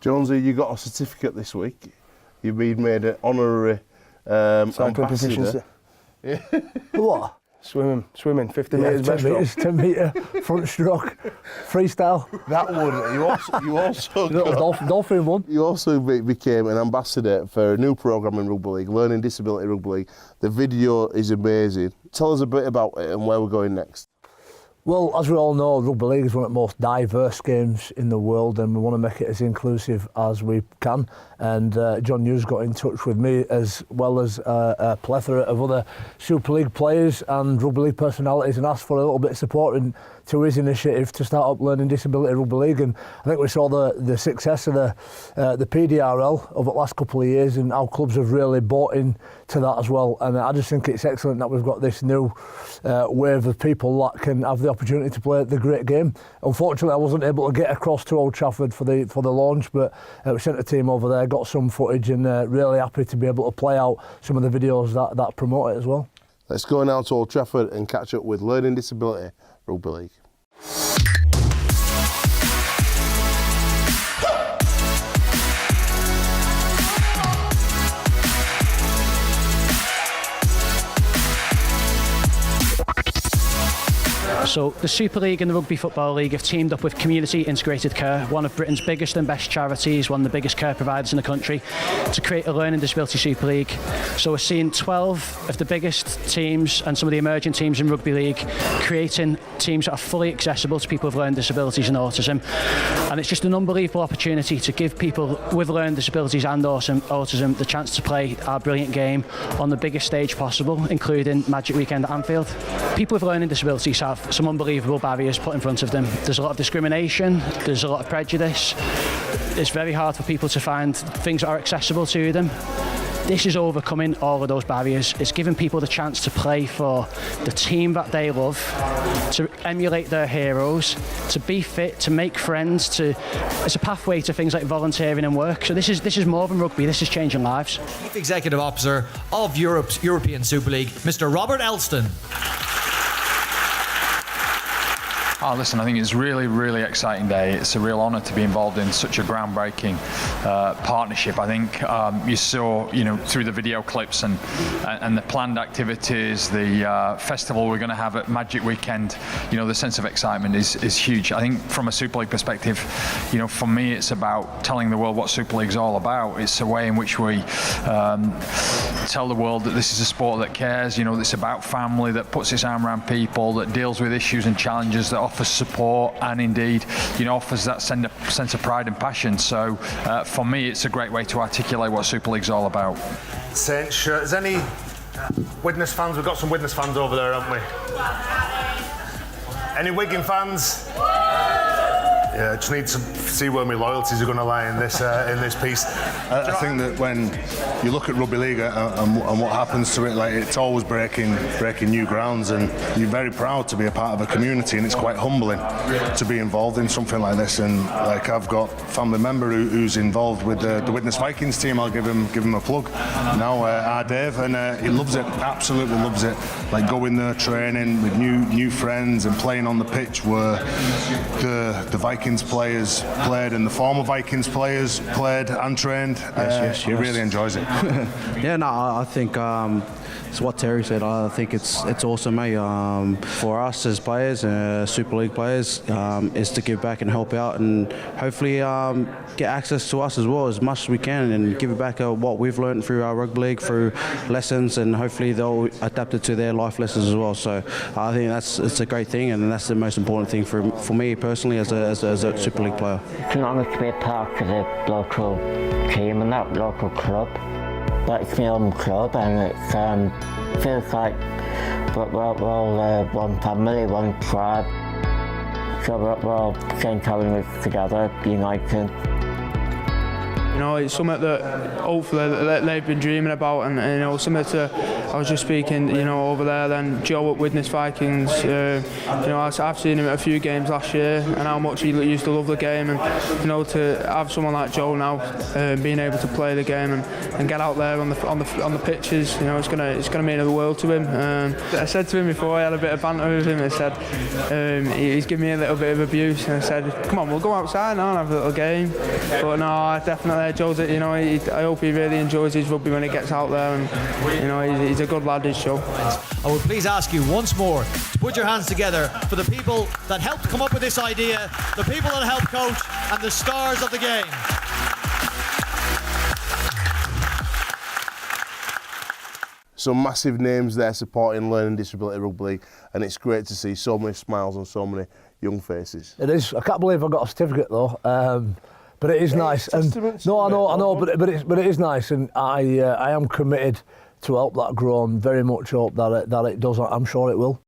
Jonesy, you got a certificate this week. You've been made an honorary ambassador. Yeah. What? Swimming, 50 metres backstroke. 10 metre front stroke, freestyle. That one, you also Dolphin one. You also became an ambassador for a new programme in Rugby League, Learning Disability Rugby League. The video is amazing. Tell us a bit about it and where we're going next. Well, as we all know, Rugby League is one of the most diverse games in the world, and we want to make it as inclusive as we can. And John Hughes got in touch with me, as well as a plethora of other Super League players and Rugby League personalities, and asked for a little bit of support to his initiative to start up Learning Disability Rugby League. And I think we saw the success of the PDRL over the last couple of years, and our clubs have really bought into that as well. And I just think it's excellent that we've got this new wave of people that can have the opportunity to play the great game. Unfortunately, I wasn't able to get across to Old Trafford for the launch, but we sent a team over there, got some footage, and really happy to be able to play out some of the videos that promote it as well. Let's go now to Old Trafford and catch up with Learning Disability Rugby League. So the Super League and the Rugby Football League have teamed up with Community Integrated Care, one of Britain's biggest and best charities, one of the biggest care providers in the country, to create a Learning Disability Super League. So we're seeing 12 of the biggest teams and some of the emerging teams in Rugby League creating teams that are fully accessible to people with learning disabilities and autism. And it's just an unbelievable opportunity to give people with learning disabilities and autism the chance to play our brilliant game on the biggest stage possible, including Magic Weekend at Anfield. People with learning disabilities have some unbelievable barriers put in front of them. There's a lot of discrimination, there's a lot of prejudice. It's very hard for people to find things that are accessible to them. This is overcoming all of those barriers. It's giving people the chance to play for the team that they love, to emulate their heroes, to be fit, to make friends. It's a pathway to things like volunteering and work. So this is more than rugby. This is changing lives. Chief Executive Officer of Europe's European Super League, Mr. Robert Elston. Oh, listen, I think it's a really, really exciting day. It's a real honour to be involved in such a groundbreaking partnership. I think you saw, through the video clips and the planned activities, the festival we're going to have at Magic Weekend, the sense of excitement is huge. I think from a Super League perspective, for me, it's about telling the world what Super League's all about. It's a way in which we tell the world that this is a sport that cares, it's about family, that puts its arm around people, that deals with issues and challenges, that offers support, and indeed, offers that sense of pride and passion. So for me, it's a great way to articulate what Super League's all about. Saints shirt. Is any Widnes fans? We've got some Widnes fans over there, haven't we? Any Wigan fans? Yeah, I just need to see where my loyalties are going to lie in this piece. I think that when you look at rugby league and what happens to it, like, it's always breaking new grounds, and you're very proud to be a part of a community, and it's quite humbling to be involved in something like this. And like, I've got a family member who's involved with the Widnes Vikings team. I'll give him a plug now, our Dave, and he loves it, absolutely loves it. Like, going there, training with new friends and playing on the pitch where the Vikings players played and the former Vikings players played and trained. He really enjoys it. Yeah, no, I think it's what Terry said. I think it's awesome, mate. For us as players, Super League players, is to give back and help out, and hopefully get access to us as well as much as we can, and give back what we've learned through our rugby league, through lessons, and hopefully they'll adapt it to their life lessons as well. So I think it's a great thing, and that's the most important thing for me personally as a Super League player. It's an honour to be a part of the local team and that local club. But it's my own club, and it feels like we're all one family, one tribe. So we're all staying together, united. You know, it's something that hopefully that they've been dreaming about, and you know, something to. I was just speaking, you know, over there. Then Joe at Widnes Vikings. You know, I've seen him at a few games last year, and how much he used to love the game. And you know, to have someone like Joe now being able to play the game and get out there on the pitches, you know, it's gonna mean the world to him. I said to him before, I had a bit of banter with him. I said he's giving me a little bit of abuse, and I said, "Come on, we'll go outside now and have a little game." But no, definitely, Joe's. You know, I hope he really enjoys his rugby when he gets out there, and you know, he's a good lad, is Joe. I would please ask you once more to put your hands together for the people that helped come up with this idea, the people that helped coach, and the stars of the game. Some massive names there supporting Learning Disability Rugby League, and it's great to see so many smiles on so many young faces. It is. I can't believe I got a certificate though. But it is nice. And no, I know, but it is nice, and I am committed to help that grow, and very much hope that it does. I'm sure it will.